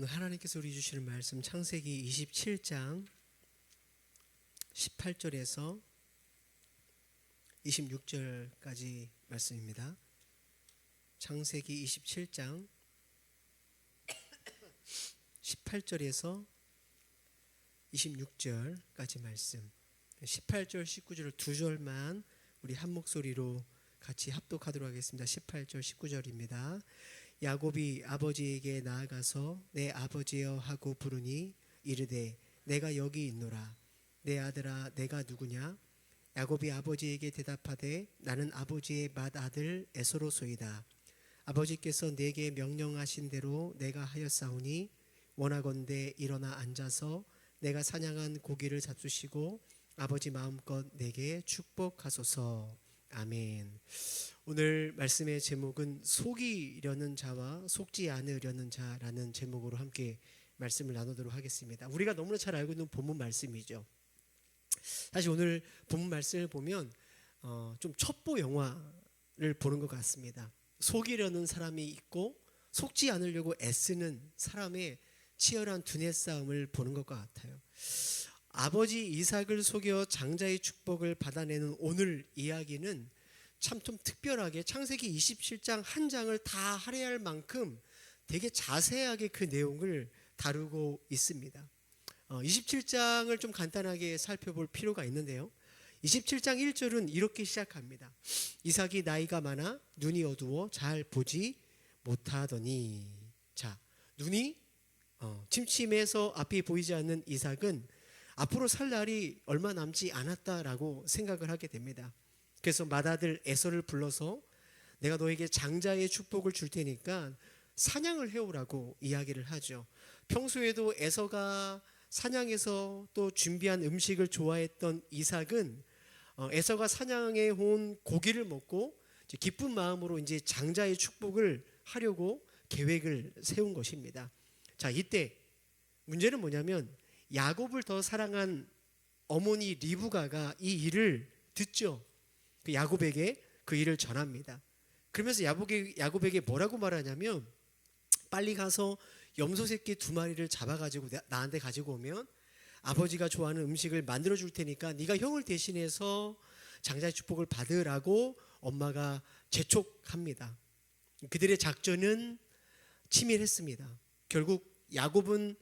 오늘 하나님께서 우리 주시는 말씀 창세기 27장 18절에서 26절까지 말씀입니다. 창세기 27장 18절에서 26절까지 말씀. 18절, 19절 두 절만 우리 한 목소리로 같이 합독하도록 하겠습니다. 18절, 19절입니다. 야곱이 아버지에게 나아가서 내 아버지여 하고 부르니 이르되 내가 여기 있노라. 내 아들아 내가 누구냐? 야곱이 아버지에게 대답하되 나는 아버지의 맏아들 에서로소이다. 아버지께서 내게 명령하신 대로 내가 하였사오니 원하건대 일어나 앉아서 내가 사냥한 고기를 잡수시고 아버지 마음껏 내게 축복하소서. 아멘. 오늘 말씀의 제목은 속이려는 자와 속지 않으려는 자라는 제목으로 함께 말씀을 나누도록 하겠습니다. 우리가 너무나 잘 알고 있는 본문 말씀이죠. 사실 오늘 본문 말씀을 보면 좀 첩보 영화를 보는 것 같습니다. 속이려는 사람이 있고 속지 않으려고 애쓰는 사람의 치열한 두뇌 싸움을 보는 것 같아요. 아버지 이삭을 속여 장자의 축복을 받아내는 오늘 이야기는 참 좀 특별하게 창세기 27장 한 장을 다 할애할 만큼 되게 자세하게 그 내용을 다루고 있습니다. 27장을 좀 간단하게 살펴볼 필요가 있는데요. 27장 1절은 이렇게 시작합니다. 이삭이 나이가 많아 눈이 어두워 잘 보지 못하더니. 자, 눈이 침침해서 앞이 보이지 않는 이삭은 앞으로 살 날이 얼마 남지 않았다라고 생각을 하게 됩니다. 그래서 맏아들 에서를 불러서 내가 너에게 장자의 축복을 줄 테니까 사냥을 해오라고 이야기를 하죠. 평소에도 에서가 사냥해서 또 준비한 음식을 좋아했던 이삭은 에서가 사냥해 온 고기를 먹고 이제 기쁜 마음으로 이제 장자의 축복을 하려고 계획을 세운 것입니다. 자, 이때 문제는 뭐냐면 야곱을 더 사랑한 어머니 리브가가 이 일을 듣죠. 그 야곱에게 그 일을 전합니다. 그러면서 야곱에게 뭐라고 말하냐면 빨리 가서 염소 새끼 2마리를 잡아가지고 나한테 가지고 오면 아버지가 좋아하는 음식을 만들어 줄 테니까 네가 형을 대신해서 장자의 축복을 받으라고 엄마가 재촉합니다. 그들의 작전은 치밀했습니다. 결국 야곱은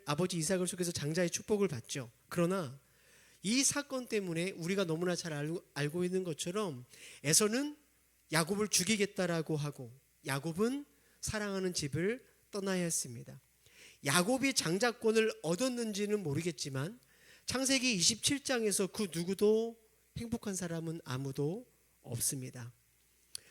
아버지 이삭을 속여서 장자의 축복을 받죠. 그러나 이 사건 때문에 우리가 너무나 잘 알고 있는 것처럼 에서는 야곱을 죽이겠다라고 하고 야곱은 사랑하는 집을 떠나야 했습니다. 야곱이 장자권을 얻었는지는 모르겠지만 창세기 27장에서 그 누구도 행복한 사람은 아무도 없습니다.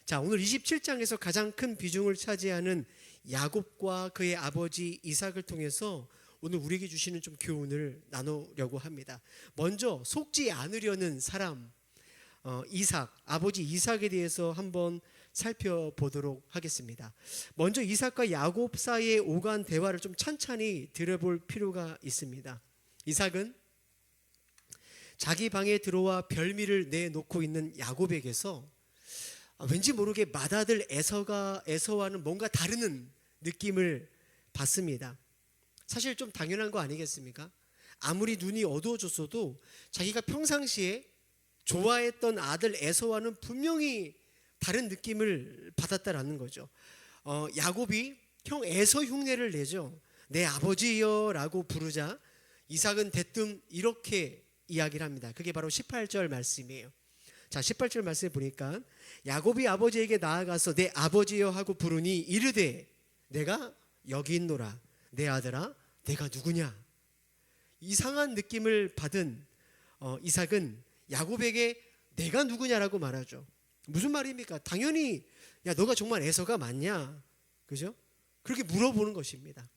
자, 오늘 27장에서 가장 큰 비중을 차지하는 야곱과 그의 아버지 이삭을 통해서 오늘 우리에게 주시는 좀 교훈을 나누려고 합니다. 먼저 속지 않으려는 사람 아버지 이삭에 대해서 한번 살펴보도록 하겠습니다. 먼저 이삭과 야곱 사이의 오간 대화를 좀 찬찬히 들어볼 필요가 있습니다. 이삭은 자기 방에 들어와 별미를 내놓고 있는 야곱에게서 왠지 모르게 맏아들 에서와는 뭔가 다른 느낌을 받습니다. 사실 좀 당연한 거 아니겠습니까? 아무리 눈이 어두워졌어도 자기가 평상시에 좋아했던 아들 에서와는 분명히 다른 느낌을 받았다라는 거죠. 야곱이 형 에서 흉내를 내죠. 내 아버지여 라고 부르자 이삭은 대뜸 이렇게 이야기를 합니다. 그게 바로 18절 말씀이에요. 자, 18절 말씀을 보니까 야곱이 아버지에게 나아가서 내 아버지여 하고 부르니 이르되 내가 여기 있노라. 내 아들아 내가 누구냐? 이상한 느낌을 받은 이삭은 야곱에게 내가 누구냐라고 말하죠. 무슨 말입니까? 당연히 야 너가 정말 에서가 맞냐? 그죠? 그렇게 물어보는 것입니다.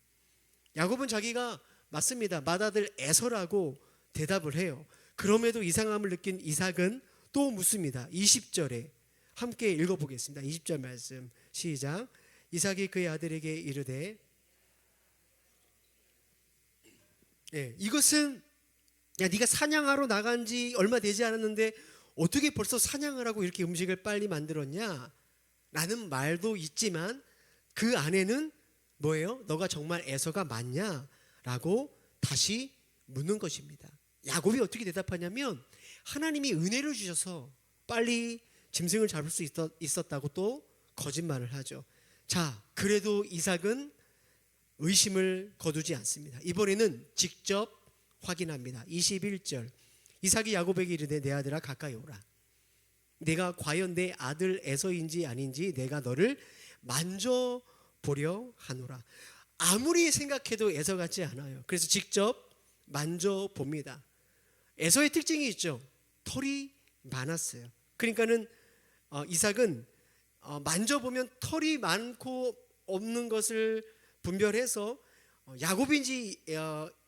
야곱은 자기가 맞습니다. 맏아들 에서라고 대답을 해요. 그럼에도 이상함을 느낀 이삭은 또 묻습니다. 20절에 함께 읽어보겠습니다. 20절 말씀 시작. 이삭이 그의 아들에게 이르되 이것은 야 네가 사냥하러 나간 지 얼마 되지 않았는데 어떻게 벌써 사냥을 하고 이렇게 음식을 빨리 만들었냐? 라는 말도 있지만 그 안에는 뭐예요? 너가 정말 에서가 맞냐? 라고 다시 묻는 것입니다. 야곱이 어떻게 대답하냐면 하나님이 은혜를 주셔서 빨리 짐승을 잡을 수 있었다고 또 거짓말을 하죠. 자, 그래도 이삭은 의심을 거두지 않습니다. 이번에는 직접 확인합니다. 21절 이삭이 야곱에게 이르되 내 아들아 가까이 오라. 내가 과연 내 아들 에서인지 아닌지 내가 너를 만져보려 하노라. 아무리 생각해도 에서 같지 않아요. 그래서 직접 만져봅니다. 에서의 특징이 있죠. 털이 많았어요. 그러니까는 이삭은 만져보면 털이 많고 없는 것을 분별해서 야곱인지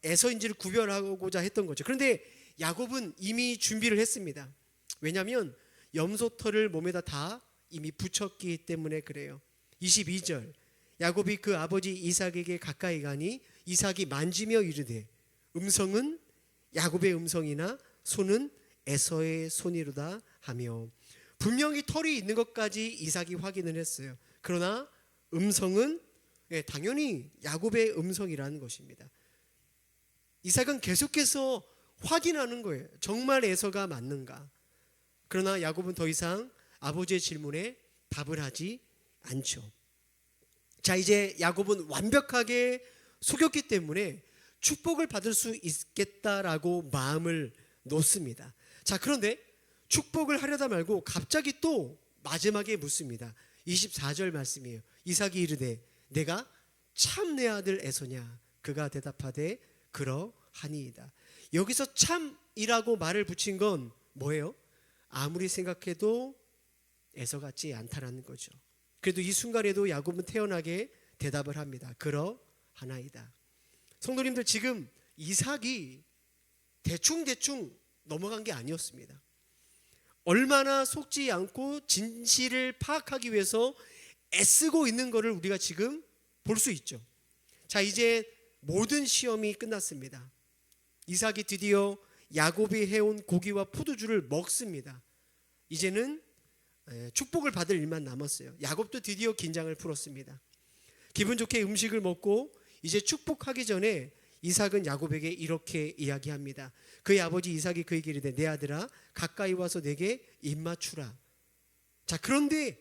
에서인지를 구별하고자 했던 거죠. 그런데 야곱은 이미 준비를 했습니다. 왜냐하면 염소털을 몸에다 다 이미 붙였기 때문에 그래요. 22절 야곱이 그 아버지 이삭에게 가까이 가니 이삭이 만지며 이르되 음성은 야곱의 음성이나 손은 에서의 손이로다 하며 분명히 털이 있는 것까지 이삭이 확인을 했어요. 그러나 음성은 당연히 야곱의 음성이라는 것입니다. 이삭은 계속해서 확인하는 거예요. 정말 에서가 맞는가? 그러나 야곱은 더 이상 아버지의 질문에 답을 하지 않죠. 자, 이제 야곱은 완벽하게 속였기 때문에 축복을 받을 수 있겠다라고 마음을 놓습니다. 자, 그런데 축복을 하려다 말고 갑자기 또 마지막에 묻습니다. 24절 말씀이에요. 이삭이 이르되 내가 참 내 아들 에서냐? 그가 대답하되 그러하니이다. 여기서 참이라고 말을 붙인 건 뭐예요? 아무리 생각해도 에서 같지 않다라는 거죠. 그래도 이 순간에도 야곱은 태연하게 대답을 합니다. 그러하나이다. 성도님들, 지금 이삭이 대충 넘어간 게 아니었습니다. 얼마나 속지 않고 진실을 파악하기 위해서 애쓰고 있는 것을 우리가 지금 볼 수 있죠. 자, 이제 모든 시험이 끝났습니다. 이삭이 드디어 야곱이 해온 고기와 포도주를 먹습니다. 이제는 축복을 받을 일만 남았어요. 야곱도 드디어 긴장을 풀었습니다. 기분 좋게 음식을 먹고 이제 축복하기 전에 이삭은 야곱에게 이렇게 이야기합니다. 그의 아버지 이삭이 그에게 이르되 내 아들아 가까이 와서 내게 입맞추라. 자, 그런데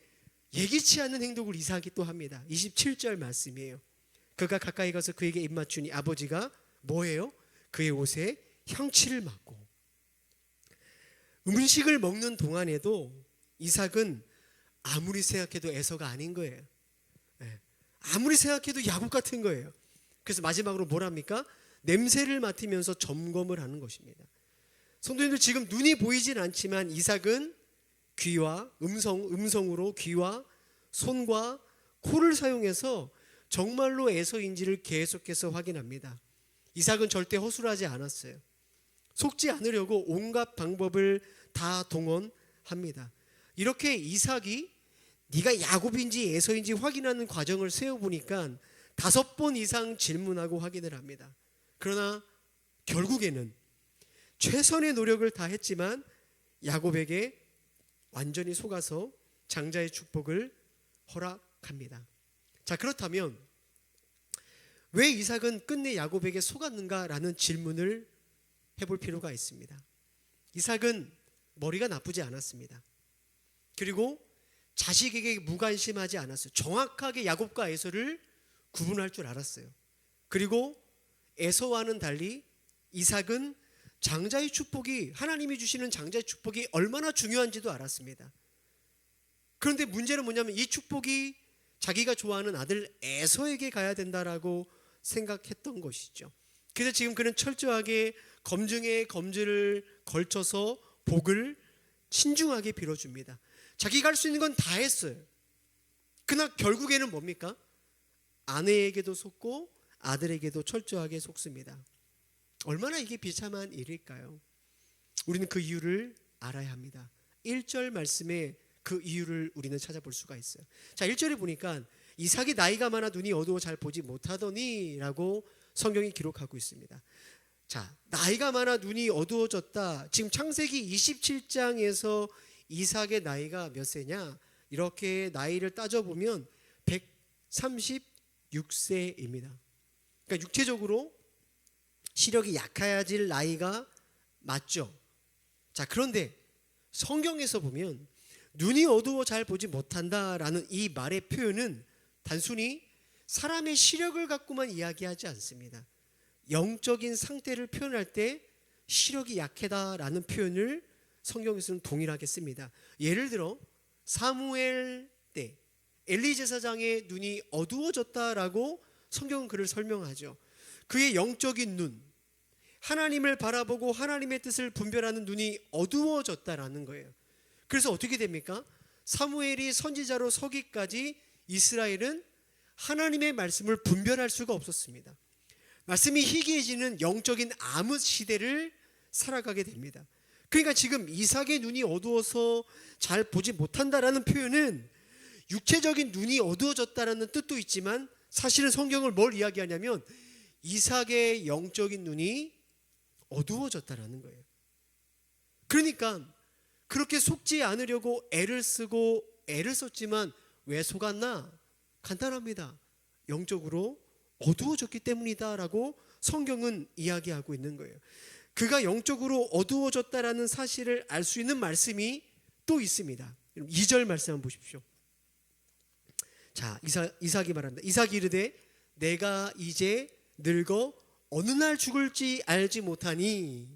예기치 않은 행동을 이삭이 또 합니다. 27절 말씀이에요. 그가 가까이 가서 그에게 입맞추니 아버지가 뭐예요? 그의 옷에 형치를 맞고. 음식을 먹는 동안에도 이삭은 아무리 생각해도 에서가 아닌 거예요. 아무리 생각해도 야곱 같은 거예요. 그래서 마지막으로 뭐랍니까? 냄새를 맡으면서 점검을 하는 것입니다. 성도님들, 지금 눈이 보이진 않지만 이삭은 귀와 음성으로 귀와 손과 코를 사용해서 정말로 에서인지를 계속해서 확인합니다. 이삭은 절대 허술하지 않았어요. 속지 않으려고 온갖 방법을 다 동원합니다. 이렇게 이삭이 네가 야곱인지 에서인지 확인하는 과정을 세워보니까 5번 이상 질문하고 확인을 합니다. 그러나 결국에는 최선의 노력을 다했지만 야곱에게 완전히 속아서 장자의 축복을 허락합니다. 자, 그렇다면 왜 이삭은 끝내 야곱에게 속았는가라는 질문을 해볼 필요가 있습니다. 이삭은 머리가 나쁘지 않았습니다. 그리고 자식에게 무관심하지 않았어요. 정확하게 야곱과 에서를 구분할 줄 알았어요. 그리고 에서와는 달리 이삭은 장자의 축복이, 하나님이 주시는 장자의 축복이 얼마나 중요한지도 알았습니다. 그런데 문제는 뭐냐면 이 축복이 자기가 좋아하는 아들 에서에게 가야 된다라고 생각했던 것이죠. 그래서 지금 그는 철저하게 검증에 검증을 걸쳐서 복을 신중하게 빌어줍니다. 자기가 할 수 있는 건 다 했어요. 그러나 결국에는 뭡니까? 아내에게도 속고 아들에게도 철저하게 속습니다. 얼마나 이게 비참한 일일까요? 우리는 그 이유를 알아야 합니다. 1절 말씀에 그 이유를 우리는 찾아볼 수가 있어요. 자, 1절에 보니까 이삭이 나이가 많아 눈이 어두워 잘 보지 못하더니 라고 성경이 기록하고 있습니다. 자, 나이가 많아 눈이 어두워졌다. 지금 창세기 27장에서 이삭의 나이가 몇 세냐? 이렇게 나이를 따져보면 136 6세입니다. 그러니까 육체적으로 시력이 약해질 나이가 맞죠. 자, 그런데 성경에서 보면 눈이 어두워 잘 보지 못한다라는 이 말의 표현은 단순히 사람의 시력을 갖고만 이야기하지 않습니다. 영적인 상태를 표현할 때 시력이 약하다라는 표현을 성경에서는 동일하게 씁니다. 예를 들어 사무엘 때 엘리 제사장의 눈이 어두워졌다라고 성경은 그를 설명하죠. 그의 영적인 눈, 하나님을 바라보고 하나님의 뜻을 분별하는 눈이 어두워졌다라는 거예요. 그래서 어떻게 됩니까? 사무엘이 선지자로 서기까지 이스라엘은 하나님의 말씀을 분별할 수가 없었습니다. 말씀이 희귀해지는 영적인 암흑 시대를 살아가게 됩니다. 그러니까 지금 이삭의 눈이 어두워서 잘 보지 못한다라는 표현은 육체적인 눈이 어두워졌다라는 뜻도 있지만 사실은 성경을 뭘 이야기하냐면 이삭의 영적인 눈이 어두워졌다라는 거예요. 그러니까 그렇게 속지 않으려고 애를 쓰고 애를 썼지만 왜 속았나? 간단합니다. 영적으로 어두워졌기 때문이다라고 성경은 이야기하고 있는 거예요. 그가 영적으로 어두워졌다라는 사실을 알 수 있는 말씀이 또 있습니다. 2절 말씀 한번 보십시오. 자, 이삭이 말합니다. 이삭이 이르되 내가 이제 늙어 어느 날 죽을지 알지 못하니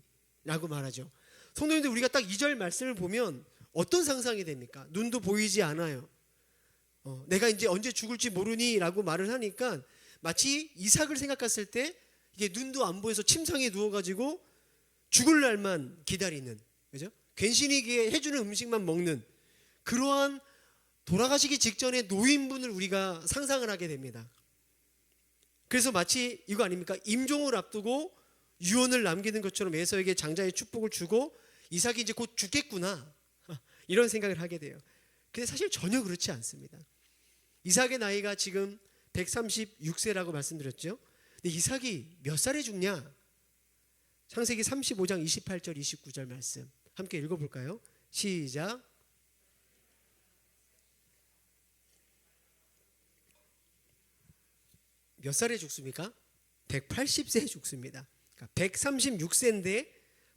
라고 말하죠. 성도님들, 우리가 딱 2절 말씀을 보면 어떤 상상이 됩니까? 눈도 보이지 않아요. 내가 이제 언제 죽을지 모르니 라고 말을 하니까 마치 이삭을 생각했을 때 이게 눈도 안 보여서 침상에 누워가지고 죽을 날만 기다리는, 그죠? 괜시니 해주는 음식만 먹는 그러한 돌아가시기 직전의 노인분을 우리가 상상을 하게 됩니다. 그래서 마치 이거 아닙니까? 임종을 앞두고 유언을 남기는 것처럼 에서에게 장자의 축복을 주고 이삭이 이제 곧 죽겠구나 이런 생각을 하게 돼요. 근데 사실 전혀 그렇지 않습니다. 이삭의 나이가 지금 136세라고 말씀드렸죠. 근데 이삭이 몇 살에 죽냐? 창세기 35장 28절 29절 말씀 함께 읽어볼까요? 시작. 몇 살에 죽습니까? 180세에 죽습니다. 그러니까 136세인데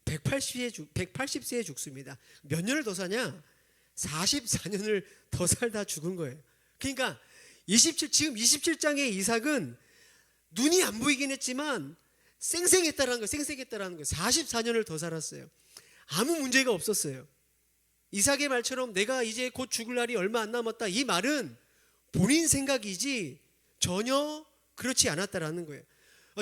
180세에 죽습니다. 몇 년을 더 사냐? 44년을 더 살다 죽은 거예요. 그러니까 지금 27장의 이삭은 눈이 안 보이긴 했지만 쌩쌩했다라는 거예요. 44년을 더 살았어요. 아무 문제가 없었어요. 이삭의 말처럼 내가 이제 곧 죽을 날이 얼마 안 남았다, 이 말은 본인 생각이지 전혀 그렇지 않았다라는 거예요.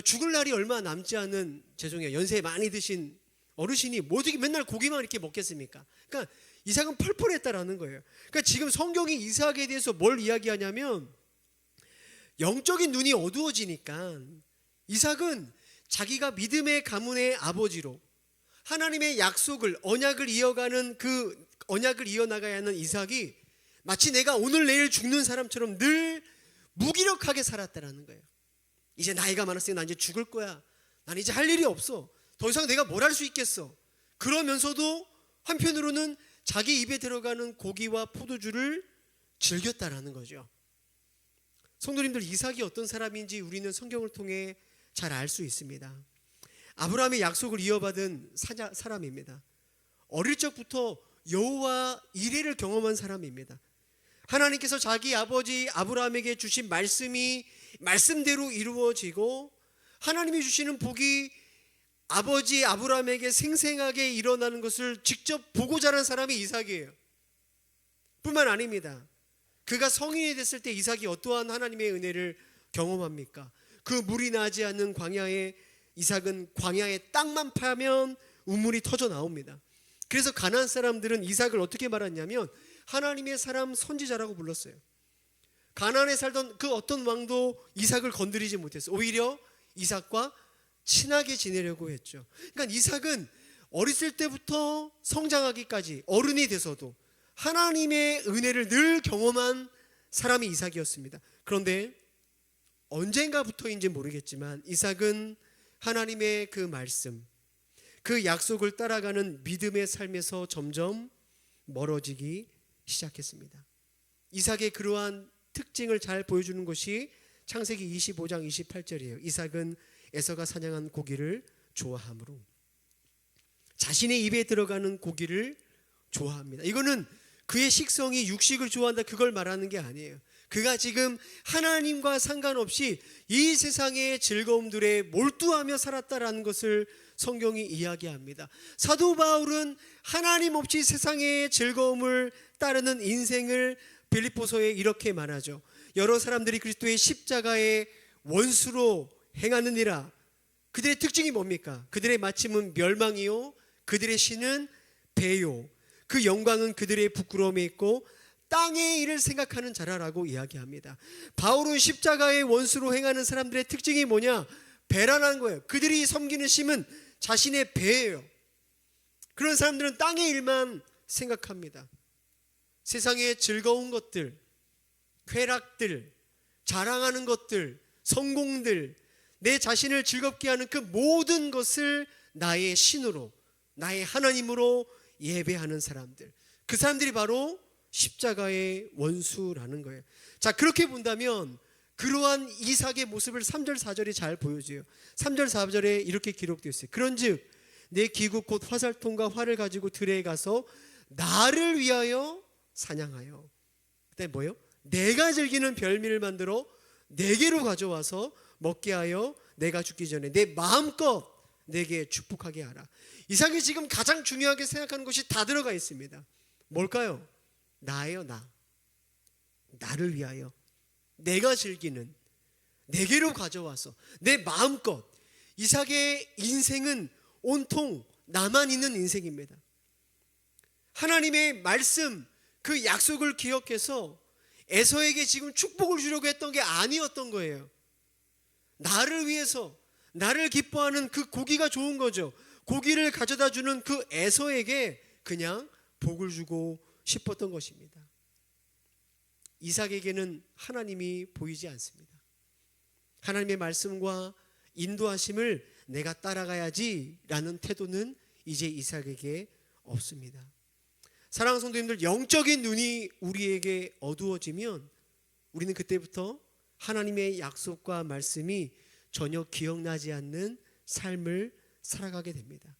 죽을 날이 얼마 남지 않은, 죄송해요, 연세 많이 드신 어르신이 뭐 어떻게 맨날 고기만 이렇게 먹겠습니까? 그러니까 이삭은 펄펄했다라는 거예요. 그러니까 지금 성경이 이삭에 대해서 뭘 이야기하냐면 영적인 눈이 어두워지니까 이삭은 자기가 믿음의 가문의 아버지로 하나님의 약속을, 언약을 이어가는 그 언약을 이어나가야 하는 이삭이 마치 내가 오늘 내일 죽는 사람처럼 늘 무기력하게 살았다라는 거예요. 이제 나이가 많았으니 나 이제 죽을 거야. 난 이제 할 일이 없어. 더 이상 내가 뭘 할 수 있겠어. 그러면서도 한편으로는 자기 입에 들어가는 고기와 포도주를 즐겼다라는 거죠. 성도님들, 이삭이 어떤 사람인지 우리는 성경을 통해 잘 알 수 있습니다. 아브라함의 약속을 이어받은 사람입니다. 어릴 적부터 여호와 이레를 경험한 사람입니다. 하나님께서 자기 아버지 아브라함에게 주신 말씀이 말씀대로 이루어지고 하나님이 주시는 복이 아버지 아브라함에게 생생하게 일어나는 것을 직접 보고 자란 사람이 이삭이에요. 뿐만 아닙니다. 그가 성인이 됐을 때 이삭이 어떠한 하나님의 은혜를 경험합니까? 그 물이 나지 않는 광야에 이삭은 광야의 땅만 파면 우물이 터져 나옵니다. 그래서 가나안 사람들은 이삭을 어떻게 말했냐면 하나님의 사람 선지자라고 불렀어요. 가나안에 살던 그 어떤 왕도 이삭을 건드리지 못했어요. 오히려 이삭과 친하게 지내려고 했죠. 그러니까 이삭은 어렸을 때부터 성장하기까지 어른이 돼서도 하나님의 은혜를 늘 경험한 사람이 이삭이었습니다. 그런데 언젠가부터인지 모르겠지만 이삭은 하나님의 그 말씀, 그 약속을 따라가는 믿음의 삶에서 점점 멀어지기 시작했습니다. 이삭의 그러한 특징을 잘 보여주는 것이 창세기 25장 28절이에요. 이삭은 에서가 사냥한 고기를 좋아하므로. 자신의 입에 들어가는 고기를 좋아합니다. 이거는 그의 식성이 육식을 좋아한다 그걸 말하는 게 아니에요. 그가 지금 하나님과 상관없이 이 세상의 즐거움들에 몰두하며 살았다라는 것을 성경이 이야기합니다. 사도 바울은 하나님 없이 세상의 즐거움을 따르는 인생을 빌립보서에 이렇게 말하죠. 여러 사람들이 그리스도의 십자가의 원수로 행하느니라. 그들의 특징이 뭡니까? 그들의 마침은 멸망이요 그들의 신은 배요 그 영광은 그들의 부끄러움에 있고 땅의 일을 생각하는 자라라고 이야기합니다. 바울은 십자가의 원수로 행하는 사람들의 특징이 뭐냐? 배라는 거예요. 그들이 섬기는 신은 자신의 배예요. 그런 사람들은 땅의 일만 생각합니다. 세상의 즐거운 것들, 쾌락들, 자랑하는 것들, 성공들, 내 자신을 즐겁게 하는 그 모든 것을 나의 신으로, 나의 하나님으로 예배하는 사람들, 그 사람들이 바로 십자가의 원수라는 거예요. 자, 그렇게 본다면 그러한 이삭의 모습을 3절 4절이 잘 보여줘요. 3절 4절에 이렇게 기록되어 있어요. 그런즉 내 기구 곧 화살통과 활을 가지고 들에 가서 나를 위하여 사냥하여. 그때 뭐예요? 내가 즐기는 별미를 만들어 내게로 가져와서 먹게 하여 내가 죽기 전에 내 마음껏 내게 축복하게 하라. 이삭이 지금 가장 중요하게 생각하는 것이 다 들어가 있습니다. 뭘까요? 나예요. 나를 위하여 내가 즐기는 내게로 가져와서 내 마음껏. 이삭의 인생은 온통 나만 있는 인생입니다. 하나님의 말씀 그 약속을 기억해서 에서에게 지금 축복을 주려고 했던 게 아니었던 거예요. 나를 위해서 나를 기뻐하는 그 고기가 좋은 거죠. 고기를 가져다 주는 그 에서에게 그냥 복을 주고 싶었던 것입니다. 이삭에게는 하나님이 보이지 않습니다. 하나님의 말씀과 인도하심을 내가 따라가야지 라는 태도는 이제 이삭에게 없습니다. 사랑하는 성도님들, 영적인 눈이 우리에게 어두워지면 우리는 그때부터 하나님의 약속과 말씀이 전혀 기억나지 않는 삶을 살아가게 됩니다.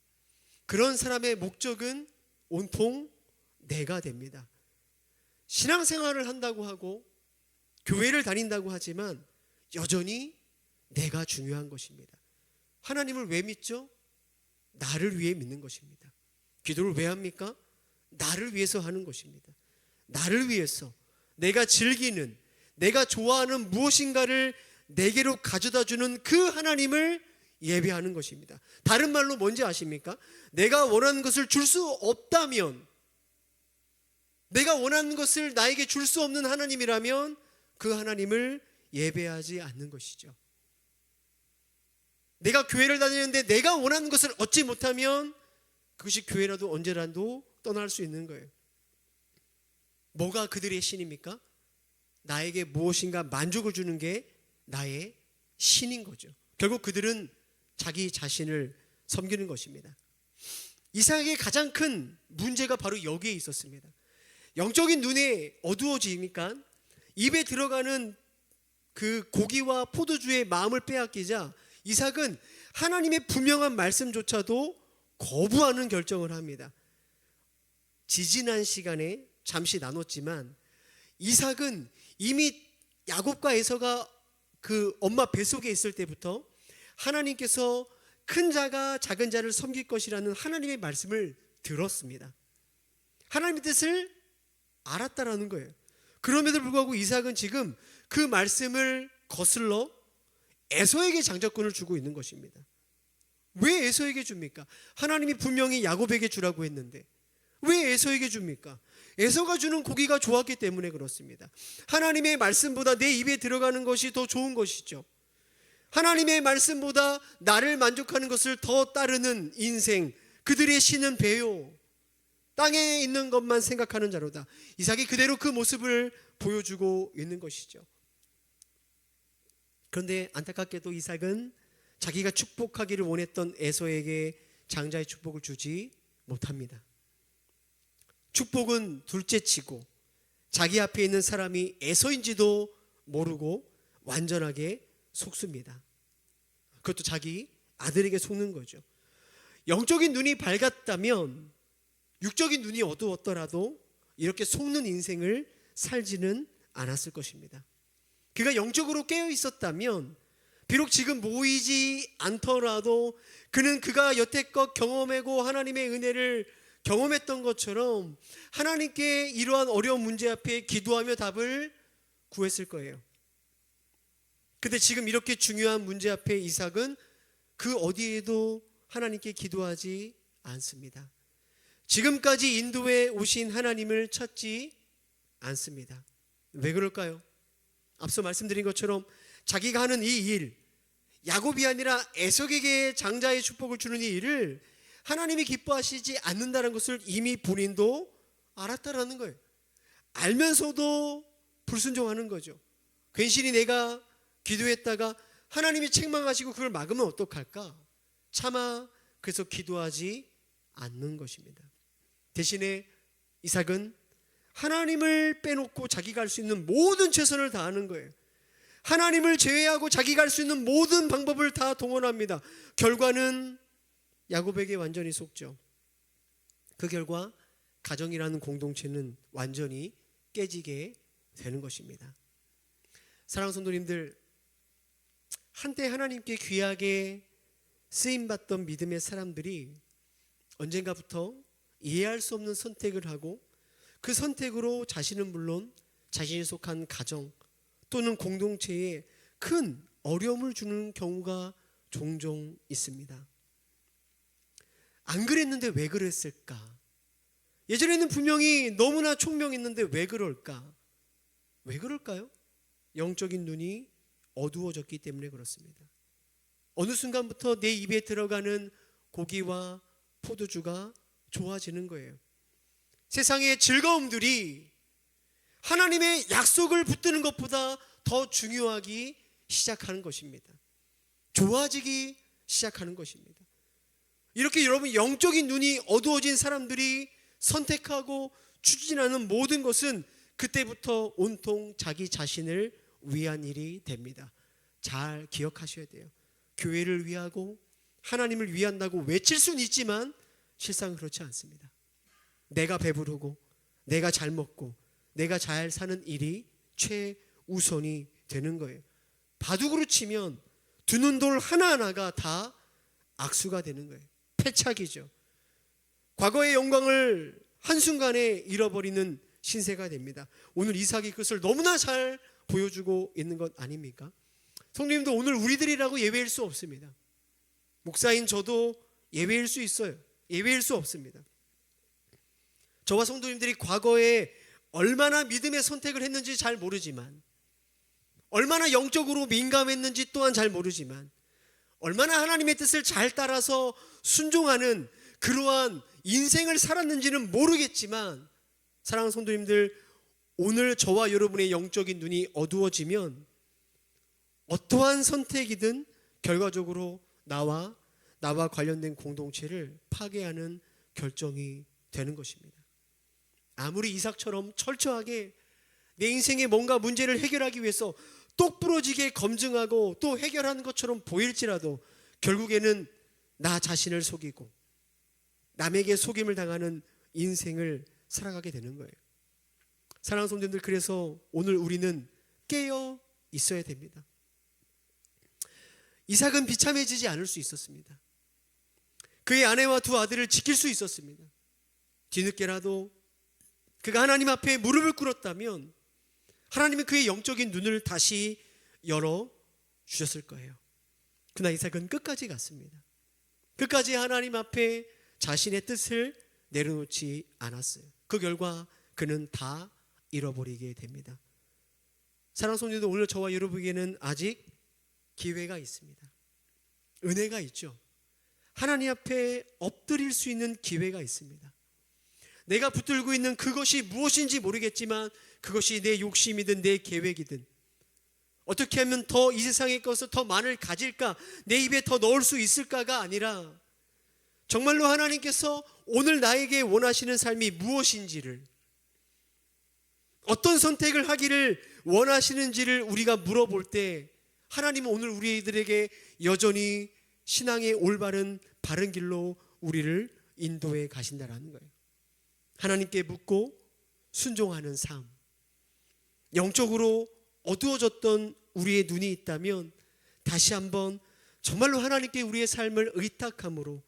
그런 사람의 목적은 온통 내가 됩니다. 신앙생활을 한다고 하고 교회를 다닌다고 하지만 여전히 내가 중요한 것입니다. 하나님을 왜 믿죠? 나를 위해 믿는 것입니다. 기도를 왜 합니까? 나를 위해서 하는 것입니다. 나를 위해서 내가 즐기는, 내가 좋아하는 무엇인가를 내게로 가져다 주는 그 하나님을 예배하는 것입니다. 다른 말로 뭔지 아십니까? 내가 원하는 것을 줄 수 없다면, 내가 원하는 것을 나에게 줄 수 없는 하나님이라면 그 하나님을 예배하지 않는 것이죠. 내가 교회를 다니는데 내가 원하는 것을 얻지 못하면 그것이 교회라도 언제라도 떠날 수 있는 거예요. 뭐가 그들의 신입니까? 나에게 무엇인가 만족을 주는 게 나의 신인 거죠. 결국 그들은 자기 자신을 섬기는 것입니다. 이삭에게 가장 큰 문제가 바로 여기에 있었습니다. 영적인 눈에 어두워지니까 입에 들어가는 그 고기와 포도주의 마음을 빼앗기자 이삭은 하나님의 분명한 말씀조차도 거부하는 결정을 합니다. 지지난 시간에 잠시 나눴지만 이삭은 이미 야곱과 에서가 그 엄마 뱃속에 있을 때부터 하나님께서 큰 자가 작은 자를 섬길 것이라는 하나님의 말씀을 들었습니다. 하나님의 뜻을 알았다라는 거예요. 그럼에도 불구하고 이삭은 지금 그 말씀을 거슬러 에서에게 장자권을 주고 있는 것입니다. 왜 에서에게 줍니까? 하나님이 분명히 야곱에게 주라고 했는데 왜 에서에게 줍니까? 에서가 주는 고기가 좋았기 때문에 그렇습니다. 하나님의 말씀보다 내 입에 들어가는 것이 더 좋은 것이죠. 하나님의 말씀보다 나를 만족하는 것을 더 따르는 인생, 그들의 신은 배요, 땅에 있는 것만 생각하는 자로다. 이삭이 그대로 그 모습을 보여주고 있는 것이죠. 그런데 안타깝게도 이삭은 자기가 축복하기를 원했던 에서에게 장자의 축복을 주지 못합니다. 축복은 둘째치고 자기 앞에 있는 사람이 에서인지도 모르고 완전하게 속습니다. 그것도 자기 아들에게 속는 거죠. 영적인 눈이 밝았다면 육적인 눈이 어두웠더라도 이렇게 속는 인생을 살지는 않았을 것입니다. 그가 영적으로 깨어 있었다면 비록 지금 보이지 않더라도 그는 그가 여태껏 경험하고 하나님의 은혜를 경험했던 것처럼 하나님께 이러한 어려운 문제 앞에 기도하며 답을 구했을 거예요. 근데 지금 이렇게 중요한 문제 앞에 이삭은 그 어디에도 하나님께 기도하지 않습니다. 지금까지 인도해 오신 하나님을 찾지 않습니다. 왜 그럴까요? 앞서 말씀드린 것처럼 자기가 하는 이 일, 야곱이 아니라 에석에게 장자의 축복을 주는 이 일을 하나님이 기뻐하시지 않는다는 것을 이미 본인도 알았다라는 거예요. 알면서도 불순종하는 거죠. 괜시리 내가 기도했다가 하나님이 책망하시고 그걸 막으면 어떡할까? 차마 그래서 기도하지 않는 것입니다. 대신에 이삭은 하나님을 빼놓고 자기가 할 수 있는 모든 최선을 다하는 거예요. 하나님을 제외하고 자기가 할 수 있는 모든 방법을 다 동원합니다. 결과는 야곱에게 완전히 속죠. 그 결과 가정이라는 공동체는 완전히 깨지게 되는 것입니다. 사랑하는 성도님들, 한때 하나님께 귀하게 쓰임받던 믿음의 사람들이 언젠가부터 이해할 수 없는 선택을 하고 그 선택으로 자신은 물론 자신이 속한 가정 또는 공동체에 큰 어려움을 주는 경우가 종종 있습니다. 안 그랬는데 왜 그랬을까? 예전에는 분명히 너무나 총명했는데 왜 그럴까? 왜 그럴까요? 영적인 눈이 어두워졌기 때문에 그렇습니다. 어느 순간부터 내 입에 들어가는 고기와 포도주가 좋아지는 거예요. 세상의 즐거움들이 하나님의 약속을 붙드는 것보다 더 중요하기 시작하는 것입니다. 좋아지기 시작하는 것입니다. 이렇게 여러분 영적인 눈이 어두워진 사람들이 선택하고 추진하는 모든 것은 그때부터 온통 자기 자신을 위한 일이 됩니다. 잘 기억하셔야 돼요. 교회를 위하고 하나님을 위한다고 외칠 수는 있지만 실상 그렇지 않습니다. 내가 배부르고 내가 잘 먹고 내가 잘 사는 일이 최우선이 되는 거예요. 바둑으로 치면 두는 돌 하나하나가 다 악수가 되는 거예요. 패착이죠. 과거의 영광을 한순간에 잃어버리는 신세가 됩니다. 오늘 이삭이 그것을 너무나 잘 보여주고 있는 것 아닙니까? 성도님도 오늘 우리들이라고 예외일 수 없습니다. 목사인 저도 예외일 수 있어요. 예외일 수 없습니다. 저와 성도님들이 과거에 얼마나 믿음의 선택을 했는지 잘 모르지만, 얼마나 영적으로 민감했는지 또한 잘 모르지만, 얼마나 하나님의 뜻을 잘 따라서 순종하는 그러한 인생을 살았는지는 모르겠지만, 사랑하는 성도님들, 오늘 저와 여러분의 영적인 눈이 어두워지면 어떠한 선택이든 결과적으로 나와 관련된 공동체를 파괴하는 결정이 되는 것입니다. 아무리 이삭처럼 철저하게 내 인생에 뭔가 문제를 해결하기 위해서 똑부러지게 검증하고 또 해결하는 것처럼 보일지라도 결국에는 나 자신을 속이고 남에게 속임을 당하는 인생을 살아가게 되는 거예요. 사랑하는 성도님들, 그래서 오늘 우리는 깨어 있어야 됩니다. 이삭은 비참해지지 않을 수 있었습니다. 그의 아내와 두 아들을 지킬 수 있었습니다. 뒤늦게라도 그가 하나님 앞에 무릎을 꿇었다면 하나님은 그의 영적인 눈을 다시 열어주셨을 거예요. 그러나 이삭은 끝까지 갔습니다. 끝까지 하나님 앞에 자신의 뜻을 내려놓지 않았어요. 그 결과 그는 다 잃어버리게 됩니다. 사랑하는 성도님들, 오늘 저와 여러분에게는 아직 기회가 있습니다. 은혜가 있죠. 하나님 앞에 엎드릴 수 있는 기회가 있습니다. 내가 붙들고 있는 그것이 무엇인지 모르겠지만 그것이 내 욕심이든 내 계획이든 어떻게 하면 더 이 세상의 것을 더 많이 가질까, 내 입에 더 넣을 수 있을까가 아니라 정말로 하나님께서 오늘 나에게 원하시는 삶이 무엇인지를 어떤 선택을 하기를 원하시는지를 우리가 물어볼 때 하나님은 오늘 우리들에게 여전히 신앙의 올바른 바른 길로 우리를 인도해 가신다라는 거예요. 하나님께 묻고 순종하는 삶. 영적으로 어두워졌던 우리의 눈이 있다면 다시 한번 정말로 하나님께 우리의 삶을 의탁함으로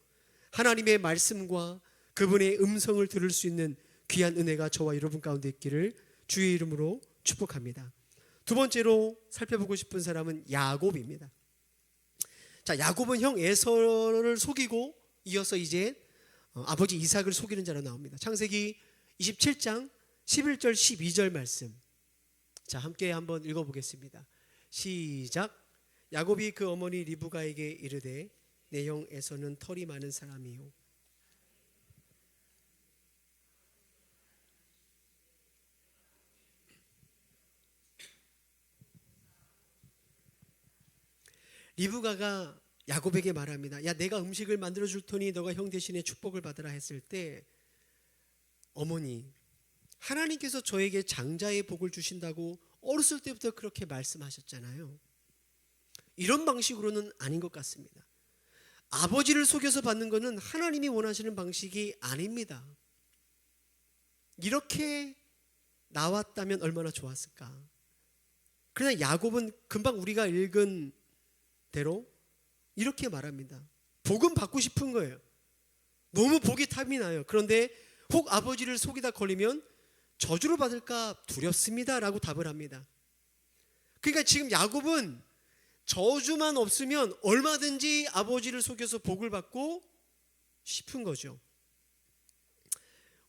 하나님의 말씀과 그분의 음성을 들을 수 있는 귀한 은혜가 저와 여러분 가운데 있기를 주의 이름으로 축복합니다. 두 번째로 살펴보고 싶은 사람은 야곱입니다. 자, 야곱은 형 에서를 속이고 이어서 이제 아버지 이삭을 속이는 자로 나옵니다. 창세기 27장 11절 12절 말씀. 자, 함께 한번 읽어보겠습니다. 시작. 야곱이 그 어머니 리브가에게 이르되 내 형 에서는 털이 많은 사람이요 리브가가 야곱에게 말합니다. 야, 내가 음식을 만들어 줄 테니 너가 형 대신에 축복을 받으라 했을 때 어머니, 하나님께서 저에게 장자의 복을 주신다고 어렸을 때부터 그렇게 말씀하셨잖아요. 이런 방식으로는 아닌 것 같습니다. 아버지를 속여서 받는 것은 하나님이 원하시는 방식이 아닙니다. 이렇게 나왔다면 얼마나 좋았을까. 그러나 야곱은 금방 우리가 읽은 대로 이렇게 말합니다. 복은 받고 싶은 거예요. 너무 복이 탐이 나요. 그런데 혹 아버지를 속이다 걸리면 저주를 받을까 두렵습니다 라고 답을 합니다. 그러니까 지금 야곱은 저주만 없으면 얼마든지 아버지를 속여서 복을 받고 싶은 거죠.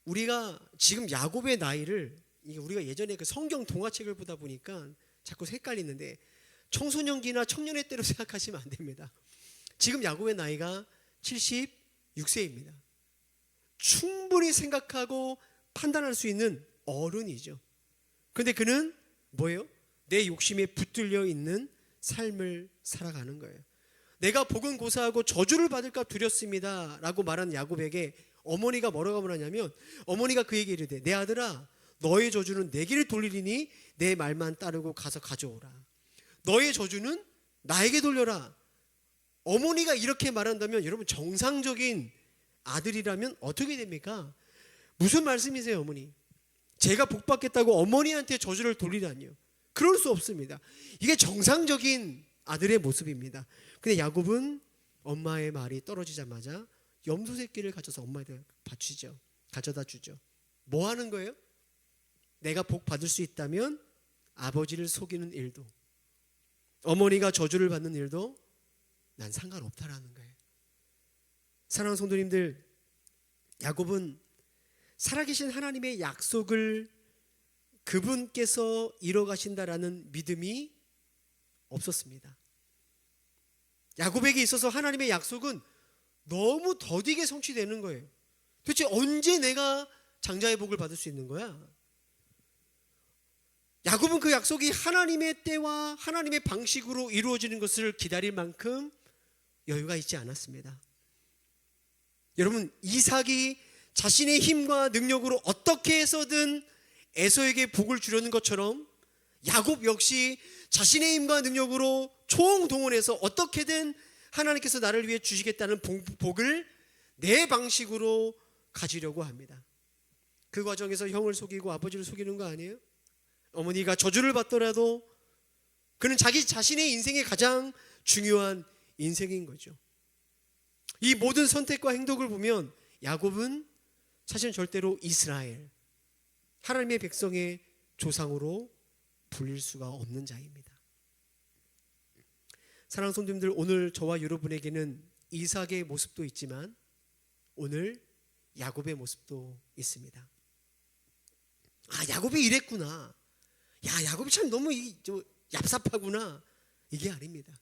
우리가 지금 야곱의 나이를, 우리가 예전에 그 성경 동화책을 보다 보니까 자꾸 헷갈리는데 청소년기나 청년의 때로 생각하시면 안 됩니다. 지금 야곱의 나이가 76세입니다. 충분히 생각하고 판단할 수 있는 어른이죠. 그런데 그는 뭐예요? 내 욕심에 붙들려 있는 삶을 살아가는 거예요. 내가 복은 고사하고 저주를 받을까 두렵습니다 라고 말한 야곱에게 어머니가 뭐라고 말하냐면, 어머니가 그에게 이르되 내 아들아, 너의 저주는 내게를 돌리리니 내 말만 따르고 가서 가져오라. 너의 저주는 나에게 돌려라. 어머니가 이렇게 말한다면 여러분, 정상적인 아들이라면 어떻게 됩니까? 무슨 말씀이세요, 어머니? 제가 복 받겠다고 어머니한테 저주를 돌리다니요. 그럴 수 없습니다. 이게 정상적인 아들의 모습입니다. 근데 야곱은 엄마의 말이 떨어지자마자 염소 새끼를 가져서 엄마한테 바치죠. 가져다 주죠. 뭐 하는 거예요? 내가 복 받을 수 있다면 아버지를 속이는 일도, 어머니가 저주를 받는 일도 난 상관없다라는 거예요. 사랑하는 성도님들, 야곱은 살아계신 하나님의 약속을 그분께서 이뤄가신다라는 믿음이 없었습니다. 야곱에게 있어서 하나님의 약속은 너무 더디게 성취되는 거예요. 도대체 언제 내가 장자의 복을 받을 수 있는 거야? 야곱은 그 약속이 하나님의 때와 하나님의 방식으로 이루어지는 것을 기다릴 만큼 여유가 있지 않았습니다. 여러분, 이삭이 자신의 힘과 능력으로 어떻게 해서든 에서에게 복을 주려는 것처럼 야곱 역시 자신의 힘과 능력으로 총동원해서 어떻게든 하나님께서 나를 위해 주시겠다는 복을 내 방식으로 가지려고 합니다. 그 과정에서 형을 속이고 아버지를 속이는 거 아니에요? 어머니가 저주를 받더라도 그는 자기 자신의 인생의 가장 중요한 인생인 거죠. 이 모든 선택과 행동을 보면 야곱은 사실 절대로 이스라엘, 하나님의 백성의 조상으로 불릴 수가 없는 자입니다. 사랑하는 성도님들, 오늘 저와 여러분에게는 이삭의 모습도 있지만 오늘 야곱의 모습도 있습니다. 아, 야곱이 이랬구나. 야, 야곱이 참 너무 얍삽하구나. 이게 아닙니다.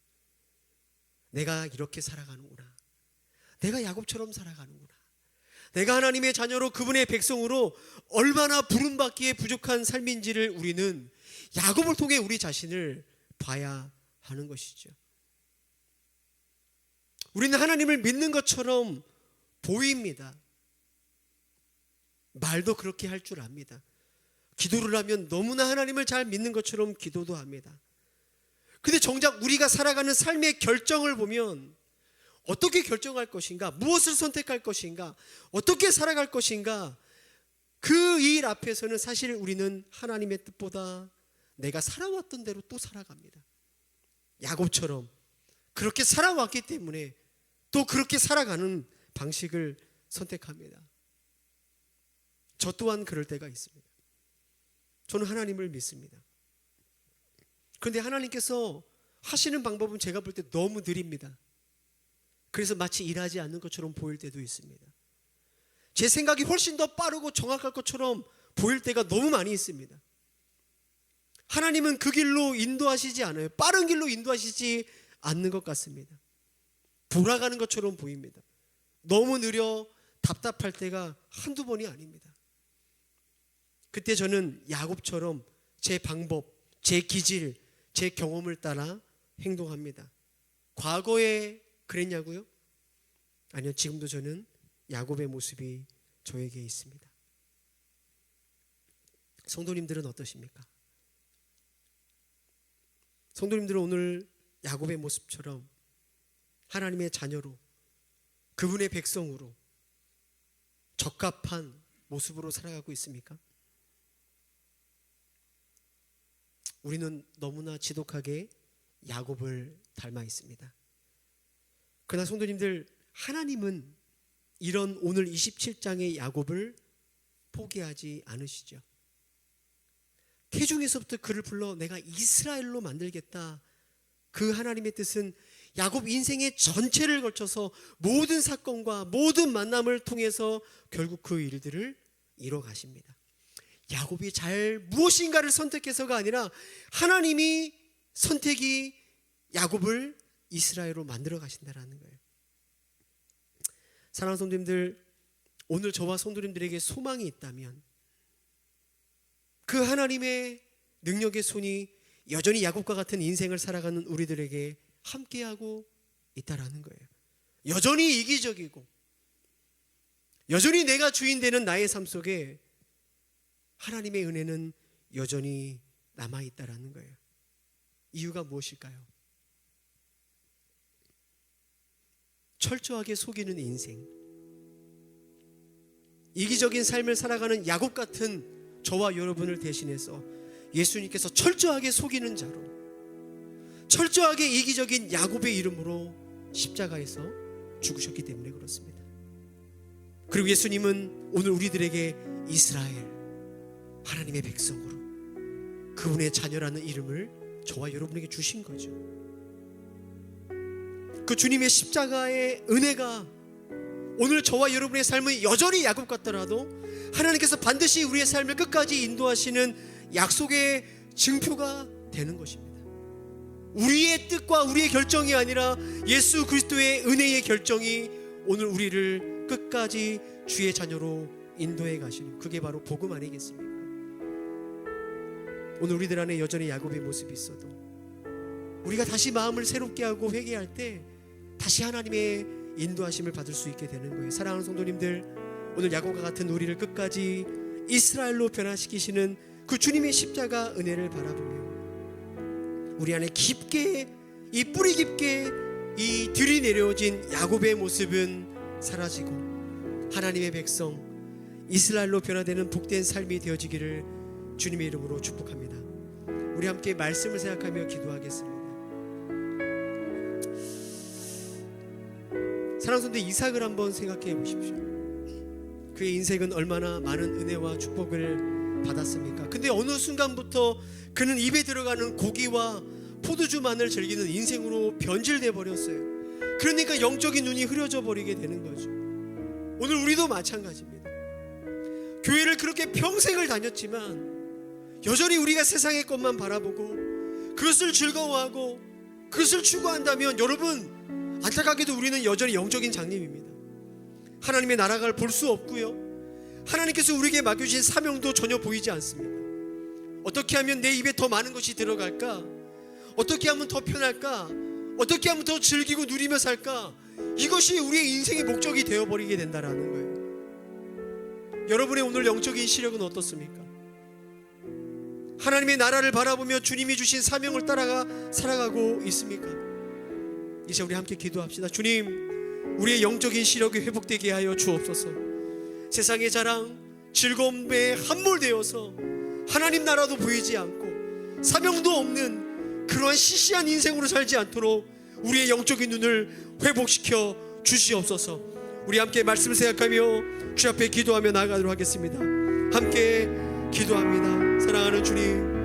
내가 이렇게 살아가는구나. 내가 야곱처럼 살아가는구나. 내가 하나님의 자녀로 그분의 백성으로 얼마나 부름받기에 부족한 삶인지를 우리는 야곱을 통해 우리 자신을 봐야 하는 것이죠. 우리는 하나님을 믿는 것처럼 보입니다. 말도 그렇게 할 줄 압니다. 기도를 하면 너무나 하나님을 잘 믿는 것처럼 기도도 합니다. 근데 정작 우리가 살아가는 삶의 결정을 보면 어떻게 결정할 것인가, 무엇을 선택할 것인가, 어떻게 살아갈 것인가, 그 일 앞에서는 사실 우리는 하나님의 뜻보다 내가 살아왔던 대로 또 살아갑니다. 야곱처럼 그렇게 살아왔기 때문에 또 그렇게 살아가는 방식을 선택합니다. 저 또한 그럴 때가 있습니다. 저는 하나님을 믿습니다. 그런데 하나님께서 하시는 방법은 제가 볼 때 너무 느립니다. 그래서 마치 일하지 않는 것처럼 보일 때도 있습니다. 제 생각이 훨씬 더 빠르고 정확할 것처럼 보일 때가 너무 많이 있습니다. 하나님은 그 길로 인도하시지 않아요. 빠른 길로 인도하시지 않는 것 같습니다. 돌아가는 것처럼 보입니다. 너무 느려 답답할 때가 한두 번이 아닙니다. 그때 저는 야곱처럼 제 방법, 제 기질, 제 경험을 따라 행동합니다. 과거에 그랬냐고요? 아니요, 지금도 저는 야곱의 모습이 저에게 있습니다. 성도님들은 어떠십니까? 성도님들은 오늘 야곱의 모습처럼 하나님의 자녀로, 그분의 백성으로 적합한 모습으로 살아가고 있습니까? 우리는 너무나 지독하게 야곱을 닮아 있습니다. 그러나 성도님들, 하나님은 이런 오늘 27장의 야곱을 포기하지 않으시죠. 태중에서부터 그를 불러 내가 이스라엘로 만들겠다. 그 하나님의 뜻은 야곱 인생의 전체를 걸쳐서 모든 사건과 모든 만남을 통해서 결국 그 일들을 이뤄 가십니다. 야곱이 잘 무엇인가를 선택해서가 아니라 하나님이 선택이 야곱을 이스라엘로 만들어 가신다라는 거예요. 사랑하는 성도님들, 오늘 저와 성도님들에게 소망이 있다면 그 하나님의 능력의 손이 여전히 야곱과 같은 인생을 살아가는 우리들에게 함께하고 있다라는 거예요. 여전히 이기적이고 여전히 내가 주인 되는 나의 삶 속에 하나님의 은혜는 여전히 남아있다라는 거예요. 이유가 무엇일까요? 철저하게 속이는 인생, 이기적인 삶을 살아가는 야곱 같은 저와 여러분을 대신해서 예수님께서 철저하게 속이는 자로, 철저하게 이기적인 야곱의 이름으로 십자가에서 죽으셨기 때문에 그렇습니다. 그리고 예수님은 오늘 우리들에게 이스라엘, 하나님의 백성으로 그분의 자녀라는 이름을 저와 여러분에게 주신 거죠. 그 주님의 십자가의 은혜가 오늘 저와 여러분의 삶은 여전히 야곱 같더라도 하나님께서 반드시 우리의 삶을 끝까지 인도하시는 약속의 증표가 되는 것입니다. 우리의 뜻과 우리의 결정이 아니라 예수 그리스도의 은혜의 결정이 오늘 우리를 끝까지 주의 자녀로 인도해 가시는, 그게 바로 복음 아니겠습니까? 오늘 우리들 안에 여전히 야곱의 모습이 있어도 우리가 다시 마음을 새롭게 하고 회개할 때 다시 하나님의 인도하심을 받을 수 있게 되는 거예요. 사랑하는 성도님들, 오늘 야곱과 같은 우리를 끝까지 이스라엘로 변화시키시는 그 주님의 십자가 은혜를 바라보며 우리 안에 깊게, 이 뿌리 깊게 이 들이 내려진 야곱의 모습은 사라지고 하나님의 백성 이스라엘로 변화되는 복된 삶이 되어지기를 주님의 이름으로 축복합니다. 우리 함께 말씀을 생각하며 기도하겠습니다. 사랑하는 성도, 이삭을 한번 생각해 보십시오. 그의 인생은 얼마나 많은 은혜와 축복을 받았습니까? 근데 어느 순간부터 그는 입에 들어가는 고기와 포도주만을 즐기는 인생으로 변질돼 버렸어요. 그러니까 영적인 눈이 흐려져 버리게 되는 거죠. 오늘 우리도 마찬가지입니다. 교회를 그렇게 평생을 다녔지만 여전히 우리가 세상의 것만 바라보고 그것을 즐거워하고 그것을 추구한다면 여러분, 안타깝게도 우리는 여전히 영적인 장님입니다. 하나님의 나라를 볼 수 없고요, 하나님께서 우리에게 맡겨주신 사명도 전혀 보이지 않습니다. 어떻게 하면 내 입에 더 많은 것이 들어갈까? 어떻게 하면 더 편할까? 어떻게 하면 더 즐기고 누리며 살까? 이것이 우리의 인생의 목적이 되어버리게 된다는 거예요. 여러분의 오늘 영적인 시력은 어떻습니까? 하나님의 나라를 바라보며 주님이 주신 사명을 따라가 살아가고 있습니까? 이제 우리 함께 기도합시다. 주님, 우리의 영적인 시력이 회복되게 하여 주옵소서. 세상의 자랑, 즐거움에 함몰되어서 하나님 나라도 보이지 않고 사명도 없는 그러한 시시한 인생으로 살지 않도록 우리의 영적인 눈을 회복시켜 주시옵소서. 우리 함께 말씀을 생각하며 주 앞에 기도하며 나아가도록 하겠습니다. 함께 기도합니다. 사랑하는 주님,